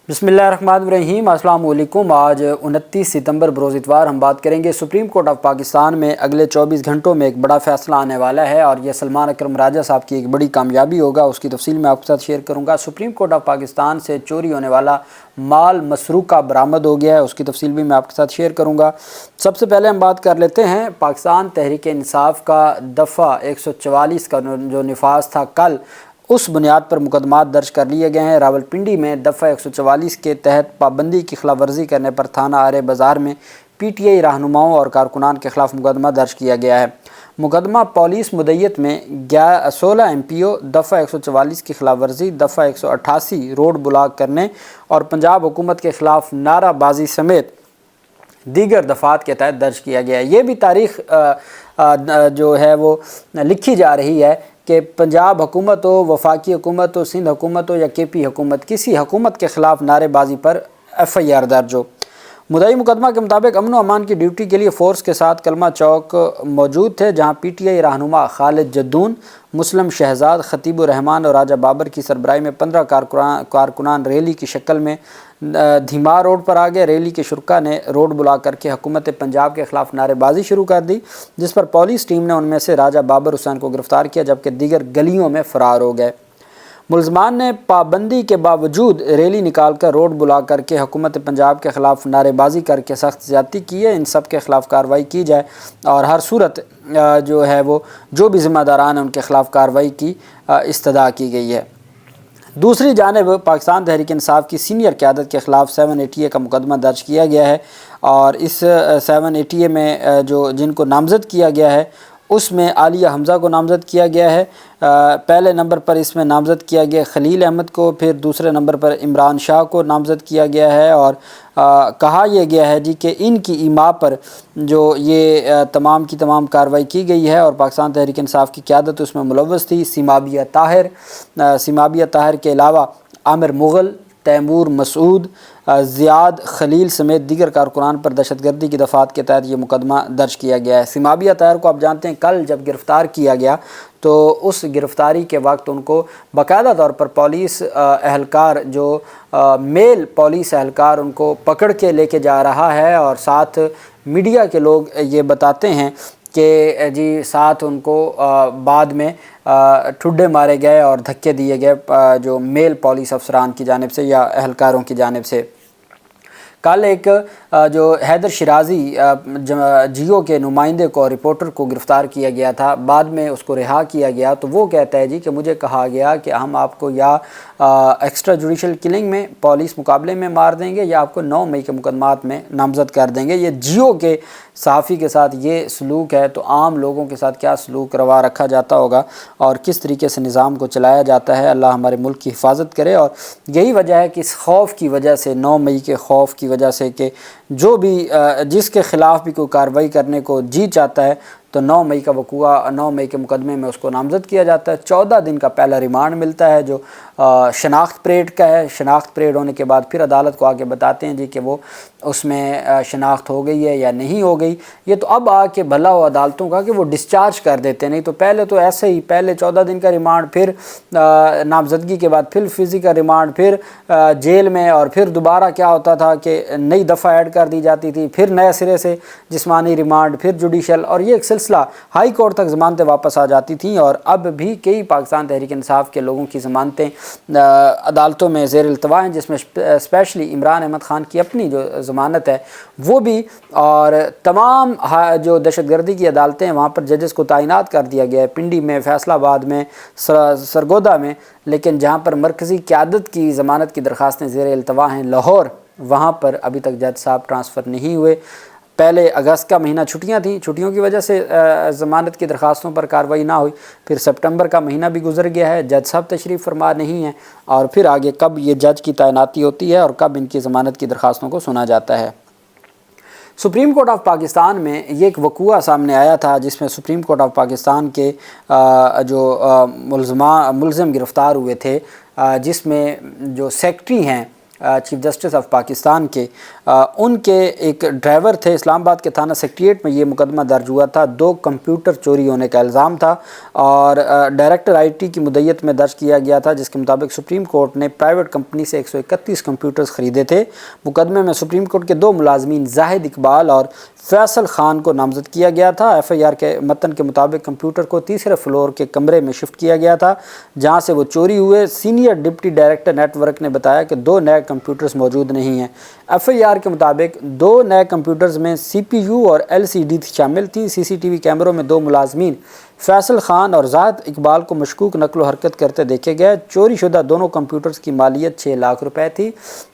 بسم اللہ الرحمن الرحیم۔ السلام علیکم۔ آج 29 ستمبر بروز اتوار ہم بات کریں گے سپریم کورٹ آف پاکستان میں اگلے 24 گھنٹوں میں ایک بڑا فیصلہ آنے والا ہے اور یہ سلمان اکرم راجہ صاحب کی ایک بڑی کامیابی ہوگا، اس کی تفصیل میں آپ کے ساتھ شیئر کروں گا۔ سپریم کورٹ آف پاکستان سے چوری ہونے والا مال مسروقہ برآمد ہو گیا ہے، اس کی تفصیل بھی میں آپ کے ساتھ شیئر کروں گا۔ سب سے پہلے ہم بات کر لیتے ہیں پاکستان تحریک انصاف کا دفعہ 144 کا جو نفاذ تھا کل، اس بنیاد پر مقدمات درج کر لیے گئے ہیں۔ راولپنڈی میں دفعہ 144 کے تحت پابندی کی خلاف ورزی کرنے پر تھانہ آرے بازار میں پی ٹی آئی رہنماؤں اور کارکنان کے خلاف مقدمہ درج کیا گیا ہے۔ مقدمہ پولیس مدیت میں 16 ایم پی او، دفعہ 144 کی خلاف ورزی، دفعہ 188 روڈ بلاک کرنے اور پنجاب حکومت کے خلاف نعرہ بازی سمیت دیگر دفعات کے تحت درج کیا گیا ہے۔ یہ بھی تاریخ جو ہے وہ لکھی جا رہی ہے کہ پنجاب حکومت ہو، وفاقی حکومت ہو، سندھ حکومت ہو یا کے پی حکومت، کسی حکومت کے خلاف نعرے بازی پر ایف آئی آر درج ہو۔ مدعی مقدمہ کے مطابق امن و امان کی ڈیوٹی کے لیے فورس کے ساتھ کلمہ چوک موجود تھے، جہاں پی ٹی آئی رہنما خالد جدون، مسلم شہزاد، خطیب الرحمان اور راجہ بابر کی سربراہی میں 15 کارکنان ریلی کی شکل میں دھیما روڈ پر آ گئے۔ ریلی کے شرکاء نے روڈ بلاک کر کے حکومت پنجاب کے خلاف نعرے بازی شروع کر دی، جس پر پولیس ٹیم نے ان میں سے راجہ بابر حسین کو گرفتار کیا، جبکہ دیگر گلیوں میں فرار ہو گئے۔ ملزمان نے پابندی کے باوجود ریلی نکال کر روڈ بلاک کر کے حکومت پنجاب کے خلاف نعرے بازی کر کے سخت زیادتی کی ہے۔ ان سب کے خلاف کارروائی کی جائے اور ہر صورت جو ہے وہ جو بھی ذمہ داران ہیں ان کے خلاف کارروائی کی استدعا کی گئی ہے۔ دوسری جانب پاکستان تحریک انصاف کی سینئر قیادت کے خلاف 780 کا مقدمہ درج کیا گیا ہے اور اس 780 میں جن کو نامزد کیا گیا ہے اس میں عالیہ حمزہ کو نامزد کیا گیا ہے۔ پہلے نمبر پر اس میں نامزد کیا گیا خلیل احمد کو، پھر دوسرے نمبر پر عمران شاہ کو نامزد کیا گیا ہے اور کہا یہ گیا ہے کہ ان کی ایما پر جو یہ تمام کی تمام کارروائی کی گئی ہے اور پاکستان تحریک انصاف کی قیادت اس میں ملوث تھی۔ سیمابیہ طاہر کے علاوہ عامر مغل، تیمور مسعود، زیاد خلیل سمیت دیگر کارکنان پر دہشت گردی کی دفعات کے تحت یہ مقدمہ درج کیا گیا ہے۔ سیمابیہ طاہر کو آپ جانتے ہیں کل جب گرفتار کیا گیا تو اس گرفتاری کے وقت ان کو باقاعدہ طور پر پولیس اہلکار جو میل پولیس اہلکار ان کو پکڑ کے لے کے جا رہا ہے اور ساتھ میڈیا کے لوگ یہ بتاتے ہیں کہ جی ساتھ ان کو بعد میں ٹھڈے مارے گئے اور دھکے دیے گئے جو میل پولیس افسران کی جانب سے یا اہلکاروں کی جانب سے۔ کل ایک جو حیدر شیرازی جیو کے نمائندے کو رپورٹر کو گرفتار کیا گیا تھا، بعد میں اس کو رہا کیا گیا، تو وہ کہتا ہے کہ مجھے کہا گیا کہ ہم آپ کو یا ایکسٹرا جوڈیشل کلنگ میں پولیس مقابلے میں مار دیں گے یا آپ کو 9 مئی کے مقدمات میں نامزد کر دیں گے۔ یہ جیو کے صحافی کے ساتھ یہ سلوک ہے تو عام لوگوں کے ساتھ کیا سلوک روا رکھا جاتا ہوگا اور کس طریقے سے نظام کو چلایا جاتا ہے۔ اللہ ہمارے ملک کی حفاظت کرے اور یہی وجہ ہے کہ اس خوف کی وجہ سے، 9 مئی کے خوف کی وجہ سے کہ جو بھی جس کے خلاف بھی کوئی کارروائی کرنے کو جی چاہتا ہے تو 9 مئی کا وقوعہ 9 مئی کے مقدمے میں اس کو نامزد کیا جاتا ہے۔ 14 دن کا پہلا ریمانڈ ملتا ہے جو شناخت پریڈ کا ہے۔ شناخت پریڈ ہونے کے بعد پھر عدالت کو آگے بتاتے ہیں کہ وہ اس میں شناخت ہو گئی ہے یا نہیں ہو گئی۔ یہ تو اب آ کے بھلا ہو عدالتوں کا کہ وہ ڈسچارج کر دیتے، نہیں تو پہلے تو ایسے ہی پہلے 14 دن کا ریمانڈ، پھر نامزدگی کے بعد پھر فزیکل ریمانڈ، پھر جیل میں، اور پھر دوبارہ کیا ہوتا تھا کہ نئی دفعہ ایڈ کر دی جاتی تھی، پھر نئے سرے سے جسمانی ریمانڈ، پھر جوڈیشل، اور یہ ایک سلسلہ ہائی کورٹ تک ضمانتیں واپس آ جاتی تھیں۔ اور اب بھی کئی پاکستان تحریک انصاف کے لوگوں کی ضمانتیں عدالتوں میں زیر التوا ہیں، جس میں اسپیشلی عمران احمد خان کی اپنی جو ضمانت ہے وہ بھی، اور تمام جو دہشت گردی کی عدالتیں ہیں وہاں پر ججز کو تعینات کر دیا گیا ہے، پنڈی میں، فیصل آباد میں، سرگودا میں، لیکن جہاں پر مرکزی قیادت کی ضمانت کی درخواستیں زیر التوا ہیں لاہور، وہاں پر ابھی تک جج صاحب ٹرانسفر نہیں ہوئے۔ پہلے اگست کا مہینہ چھٹیاں تھیں، چھٹیوں کی وجہ سے ضمانت کی درخواستوں پر کارروائی نہ ہوئی، پھر سپٹمبر کا مہینہ بھی گزر گیا ہے، جج صاحب تشریف فرما نہیں ہیں، اور پھر آگے کب یہ جج کی تعیناتی ہوتی ہے اور کب ان کی ضمانت کی درخواستوں کو سنا جاتا ہے۔ سپریم کورٹ آف پاکستان میں یہ ایک وقوعہ سامنے آیا تھا جس میں سپریم کورٹ آف پاکستان کے جو ملزم گرفتار ہوئے تھے، جس میں جو سیکٹری ہیں چیف جسٹس آف پاکستان کے، ان کے ایک ڈرائیور تھے، اسلام آباد کے تھانہ سیکریٹریٹ میں یہ مقدمہ درج ہوا تھا، 2 کمپیوٹر چوری ہونے کا الزام تھا اور ڈائریکٹر آئی ٹی کی مدعیت میں درج کیا گیا تھا، جس کے مطابق سپریم کورٹ نے پرائیویٹ کمپنی سے 131 کمپیوٹرز خریدے تھے۔ مقدمے میں سپریم کورٹ کے 2 ملازمین زاہد اقبال اور فیصل خان کو نامزد کیا گیا تھا۔ ایف آئی آر کے متن کے مطابق کمپیوٹر کو تیسرے فلور کے کمرے میں شفٹ کیا گیا تھا جہاں سے وہ چوری ہوئے۔ Senior deputy director network نے بتایا کہ 2 نئے کمپیوٹرز موجود نہیں ہیں۔ ایف آئی آر کے مطابق 2 نئے کمپیوٹرز میں سی پی یو اور ایل سی ڈی شامل تھی۔ سی سی ٹی وی کیمروں میں 2 ملازمین فیصل خان اور زاہد اقبال کو مشکوک نقل و حرکت کرتے دیکھے گئے۔ چوری شدہ دونوں کمپیوٹرز کی مالیت 6 لاکھ روپے تھی۔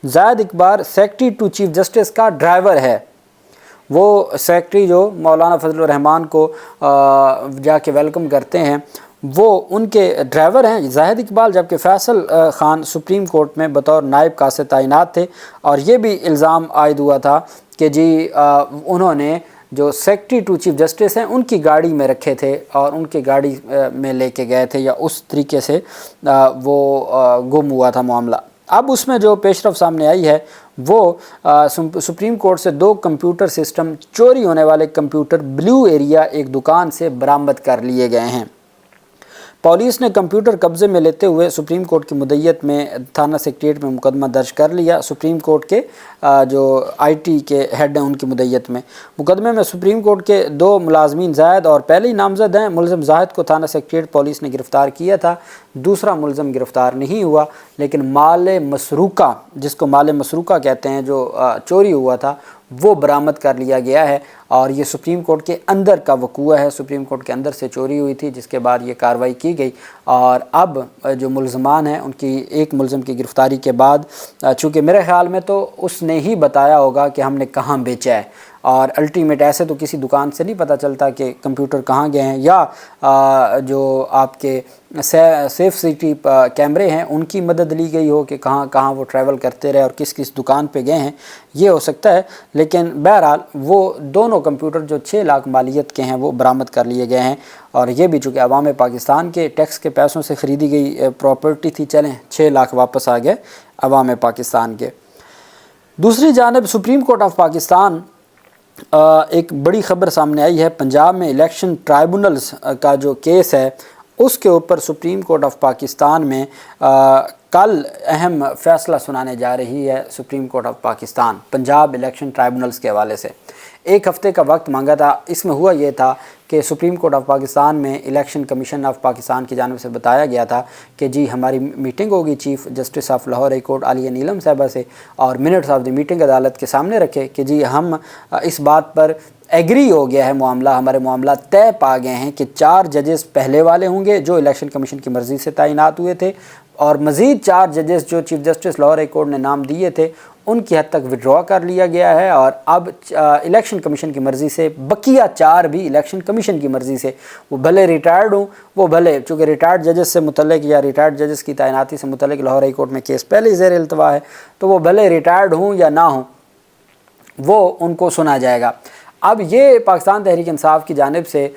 Zahid Iqbal secretary to chief justice کا ڈرائیور ہے، وہ سیکرٹری جو مولانا فضل الرحمان کو جا کے ویلکم کرتے ہیں وہ ان کے ڈرائیور ہیں زاہد اقبال، جبکہ فیصل خان سپریم کورٹ میں بطور نائب قاصد تعینات تھے۔ اور یہ بھی الزام عائد ہوا تھا کہ جی انہوں نے جو سیکرٹری ٹو چیف جسٹس ہیں ان کی گاڑی میں رکھے تھے اور ان کی گاڑی میں لے کے گئے تھے، یا اس طریقے سے وہ گم ہوا تھا معاملہ۔ اب اس میں جو پیش رفت سامنے آئی ہے وہ سپریم کورٹ سے 2 کمپیوٹر سسٹم چوری ہونے والے کمپیوٹر بلیو ایریا ایک دکان سے برآمد کر لیے گئے ہیں۔ پولیس نے کمپیوٹر قبضے میں لیتے ہوئے سپریم کورٹ کی مدعیت میں تھانہ سیکریٹریٹ میں مقدمہ درج کر لیا۔ سپریم کورٹ کے جو آئی ٹی کے ہیڈ ہیں ان کی مدعیت میں مقدمے میں سپریم کورٹ کے 2 ملازمین زاہد اور پہلے ہی نامزد ہیں۔ ملزم زاہد کو تھانہ سیکریٹریٹ پولیس نے گرفتار کیا تھا، دوسرا ملزم گرفتار نہیں ہوا، لیکن مال مسروقہ، جس کو مال مسروقہ کہتے ہیں، جو چوری ہوا تھا، وہ برآمد کر لیا گیا ہے اور یہ سپریم کورٹ کے اندر کا وقوع ہے۔ سپریم کورٹ کے اندر سے چوری ہوئی تھی جس کے بعد یہ کارروائی کی گئی اور اب جو ملزمان ہیں ان کی ایک ملزم کی گرفتاری کے بعد، چونکہ میرے خیال میں تو اس نے ہی بتایا ہوگا کہ ہم نے کہاں بیچا ہے، اور الٹیمیٹ ایسے تو کسی دکان سے نہیں پتہ چلتا کہ کمپیوٹر کہاں گئے ہیں، یا جو آپ کے سیف سٹی کیمرے ہیں ان کی مدد لی گئی ہو کہ کہاں کہاں وہ ٹریول کرتے رہے اور کس کس دکان پہ گئے ہیں، یہ ہو سکتا ہے۔ لیکن بہرحال وہ دونوں کمپیوٹر جو 6 لاکھ مالیت کے ہیں وہ برآمد کر لیے گئے ہیں، اور یہ بھی چونکہ عوام پاکستان کے ٹیکس کے پیسوں سے خریدی گئی پراپرٹی تھی، چلیں 6 لاکھ واپس آ گئے عوام پاکستان کے۔ دوسری جانب سپریم کورٹ آف پاکستان ایک بڑی خبر سامنے آئی ہے۔ پنجاب میں الیکشن ٹرائبونلز کا جو کیس ہے اس کے اوپر سپریم کورٹ آف پاکستان میں کل اہم فیصلہ سنانے جا رہی ہے۔ Supreme court of Pakistan Punjab election tribunals کے حوالے سے 1 ہفتے کا وقت مانگا تھا۔ اس میں ہوا یہ تھا کہ سپریم کورٹ آف پاکستان میں الیکشن کمیشن آف پاکستان کی جانب سے بتایا گیا تھا کہ جی ہماری میٹنگ ہوگی chief justice of Lahore high court Aliya Neelum صاحبہ سے، اور منٹس آف دی میٹنگ عدالت کے سامنے رکھے کہ جی ہم اس بات پر ایگری ہو گیا ہے، معاملہ ہمارے معاملات طے پا گئے ہیں کہ 4 ججز پہلے والے ہوں گے جو الیکشن کمیشن کی مرضی سے تعینات ہوئے تھے، اور مزید 4 ججز جو chief justice Lahore high court نے نام دیے تھے ان کی حد تک وڈرا کر لیا گیا ہے، اور اب الیکشن کمیشن کی مرضی سے بقیہ 4 بھی الیکشن کمیشن کی مرضی سے، وہ بھلے ریٹائرڈ ہوں، وہ بھلے چونکہ ریٹائرڈ ججز سے متعلق یا ریٹائرڈ ججز کی تعیناتی سے متعلق لاہور ہائی کورٹ میں کیس پہلے ہی زیر التوا ہے، تو وہ بھلے ریٹائرڈ ہوں یا نہ ہوں وہ ان کو سنا جائے گا۔ اب یہ پاکستان تحریک انصاف کی جانب سے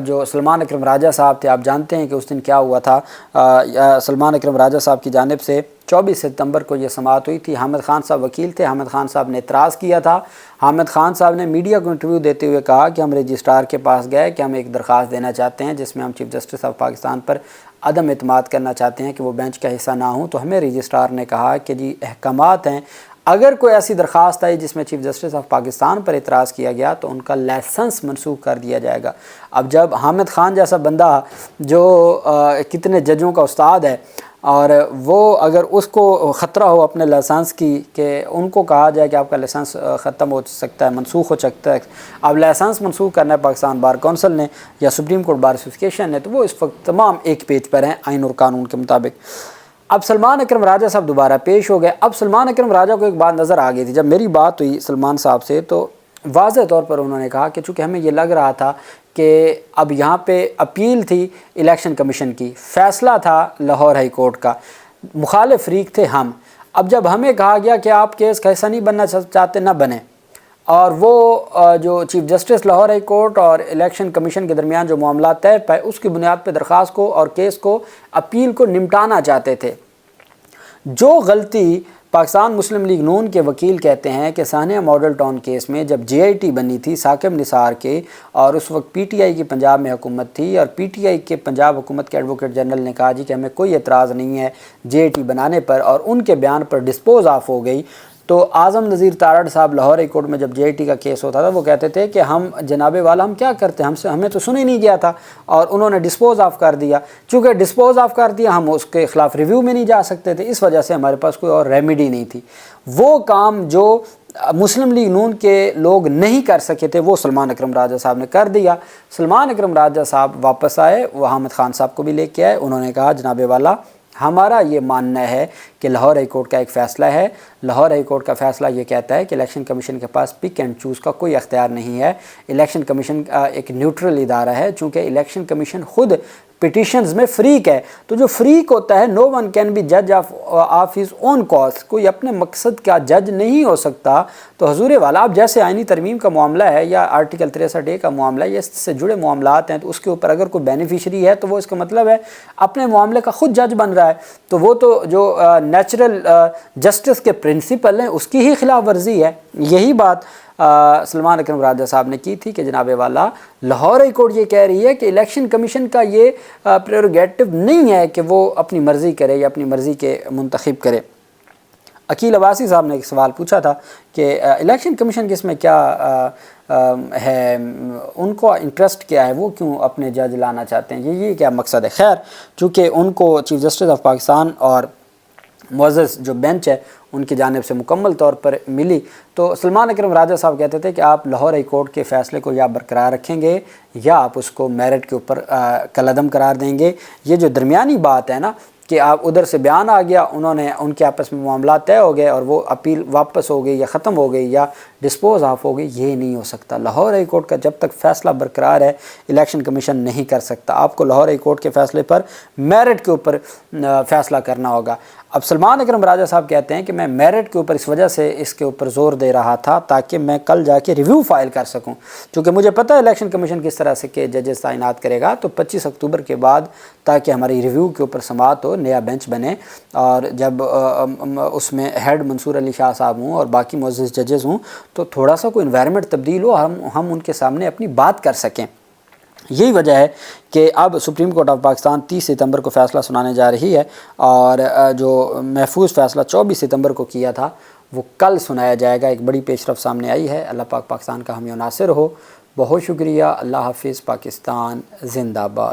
جو سلمان اکرم راجہ صاحب تھے، آپ جانتے ہیں کہ اس دن کیا ہوا تھا، سلمان اکرم راجہ صاحب کی جانب سے 24 ستمبر کو یہ سماعت ہوئی تھی۔ حامد خان صاحب وکیل تھے، حامد خان صاحب نے اعتراض کیا تھا۔ حامد خان صاحب نے میڈیا کو انٹرویو دیتے ہوئے کہا کہ ہم رجسٹرار کے پاس گئے کہ ہم ایک درخواست دینا چاہتے ہیں جس میں ہم چیف جسٹس آف پاکستان پر عدم اعتماد کرنا چاہتے ہیں کہ وہ بینچ کا حصہ نہ ہوں، تو ہمیں رجسٹرار نے کہا کہ جی احکامات ہیں، اگر کوئی ایسی درخواست آئی جس میں چیف جسٹس آف پاکستان پر اعتراض کیا گیا تو ان کا لائسنس منسوخ کر دیا جائے گا۔ اب جب حامد خان جیسا بندہ جو کتنے ججوں کا استاد ہے، اور وہ اگر اس کو خطرہ ہو اپنے لائسنس کی کہ ان کو کہا جائے کہ آپ کا لائسنس ختم ہو سکتا ہے، منسوخ ہو سکتا ہے، اب لائسنس منسوخ کرنا ہے پاکستان بار کونسل نے یا سپریم کورٹ بار ایسوسیشن نے، تو وہ اس وقت تمام ایک پیج پر ہیں آئین اور قانون کے مطابق۔ اب سلمان اکرم راجہ صاحب دوبارہ پیش ہو گئے۔ اب سلمان اکرم راجہ کو ایک بات نظر آ گئی تھی، جب میری بات ہوئی سلمان صاحب سے تو واضح طور پر انہوں نے کہا کہ چونکہ ہمیں یہ لگ رہا تھا کہ اب یہاں پہ اپیل تھی الیکشن کمیشن کی، فیصلہ تھا لاہور ہائی کورٹ کا، مخالف فریق تھے ہم، اب جب ہمیں کہا گیا کہ آپ کیس کا حصہ نہیں بننا چاہتے نہ بنیں، اور وہ جو chief justice Lahore high court اور الیکشن کمیشن کے درمیان جو معاملات طے پائے اس کی بنیاد پہ درخواست کو اور کیس کو اپیل کو نمٹانا چاہتے تھے۔ جو غلطی پاکستان مسلم لیگ نون کے وکیل کہتے ہیں کہ سانحہ ماڈل ٹاؤن کیس میں جب جے آئی ٹی بنی تھی ثاقب نثار کے، اور اس وقت پی ٹی آئی کی پنجاب میں حکومت تھی، اور پی ٹی آئی کے پنجاب حکومت کے ایڈوکیٹ جنرل نے کہا جی کہ ہمیں کوئی اعتراض نہیں ہے جے آئی ٹی بنانے پر، اور ان کے بیان پر ڈسپوز آف ہو گئی، تو اعظم نذیر تارڑ صاحب لاہور ہائی کورٹ میں جب جے آئی ٹی کا کیس ہوتا تھا وہ کہتے تھے کہ ہم جناب والا ہم کیا کرتے ہیں، ہمیں تو سنا ہی نہیں گیا تھا، اور انہوں نے ڈسپوز آف کر دیا۔ چونکہ ڈسپوز آف کر دیا ہم اس کے خلاف ریویو میں نہیں جا سکتے تھے، اس وجہ سے ہمارے پاس کوئی اور ریمیڈی نہیں تھی۔ وہ کام جو مسلم لیگ نون کے لوگ نہیں کر سکے تھے وہ سلمان اکرم راجہ صاحب نے کر دیا۔ سلمان اکرم راجہ صاحب واپس آئے، وہ حامد خان صاحب کو بھی لے کے آئے، انہوں نے کہا جناب والا ہمارا یہ ماننا ہے کہ لاہور ہائی کورٹ کا ایک فیصلہ ہے، لاہور ہائی کورٹ کا فیصلہ یہ کہتا ہے کہ الیکشن کمیشن کے پاس پک اینڈ چوز کا کوئی اختیار نہیں ہے، الیکشن کمیشن ایک نیوٹرل ادارہ ہے، چونکہ الیکشن کمیشن خود پٹیشنز میں فریق ہے، تو جو فریق ہوتا ہے نو ون کین بی جج آف ہز اون کاز، کوئی اپنے مقصد کا جج نہیں ہو سکتا۔ تو حضور والا اب جیسے آئینی ترمیم کا معاملہ ہے یا آرٹیکل 63A کا معاملہ ہے یا اس سے جڑے معاملات ہیں، تو اس کے اوپر اگر کوئی بینیفیشری ہے تو وہ اس کا مطلب ہے اپنے معاملے کا خود جج بن رہا ہے، تو وہ تو جو نیچرل جسٹس کے پرنسپل ہیں اس کی ہی خلاف ورزی ہے۔ یہی بات سلمان اکرم راجہ صاحب نے کی تھی کہ جناب والا لاہور ہائی کورٹ یہ کہہ رہی ہے کہ الیکشن کمیشن کا یہ پریروگیٹو نہیں ہے کہ وہ اپنی مرضی کرے یا اپنی مرضی کے منتخب کرے۔ عقیل عباسی صاحب نے ایک سوال پوچھا تھا کہ الیکشن کمیشن کے اس میں کیا ہے، ان کو انٹرسٹ کیا ہے، وہ کیوں اپنے جج لانا چاہتے ہیں، یہ کیا مقصد ہے؟ خیر، چونکہ ان کو چیف جسٹس آف پاکستان اور معزز جو بینچ ہے ان کی جانب سے مکمل طور پر ملی، تو سلمان اکرم راجہ صاحب کہتے تھے کہ آپ لاہور ہائی کورٹ کے فیصلے کو یا برقرار رکھیں گے یا آپ اس کو میرٹ کے اوپر کالعدم قرار دیں گے۔ یہ جو درمیانی بات ہے نا کہ آپ ادھر سے بیان آ گیا، انہوں نے ان کے آپس میں معاملات طے ہو گئے اور وہ اپیل واپس ہو گئی یا ختم ہو گئی یا ڈسپوز آف ہو گئی، یہ نہیں ہو سکتا۔ لاہور ہائی کورٹ کا جب تک فیصلہ برقرار ہے الیکشن کمیشن نہیں کر سکتا، آپ کو لاہور ہائی کورٹ کے فیصلے پر میرٹ کے اوپر فیصلہ کرنا ہوگا۔ اب سلمان اکرم راجہ صاحب کہتے ہیں کہ میں میرٹ کے اوپر اس وجہ سے اس کے اوپر زور دے رہا تھا تاکہ میں کل جا کے ریویو فائل کر سکوں، چونکہ مجھے پتہ ہے الیکشن کمیشن کس طرح سے کہ ججز تعینات کرے گا، تو 25 اکتوبر کے بعد تاکہ ہماری ریویو کے اوپر سماعت ہو، نیا بینچ بنے، اور جب اس میں ہیڈ منصور علی شاہ صاحب ہوں اور باقی معزز ججز ہوں تو تھوڑا سا کوئی انوائرمنٹ تبدیل ہو، ہم ان کے سامنے اپنی بات کر سکیں۔ یہی وجہ ہے کہ اب سپریم کورٹ آف پاکستان 30 ستمبر کو فیصلہ سنانے جا رہی ہے، اور جو محفوظ فیصلہ 24 ستمبر کو کیا تھا وہ کل سنایا جائے گا۔ ایک بڑی پیش رفت سامنے آئی ہے۔ اللہ پاک پاکستان کا حامی و ناصر ہو۔ بہت شکریہ۔ اللہ حافظ۔ پاکستان زندہ باد۔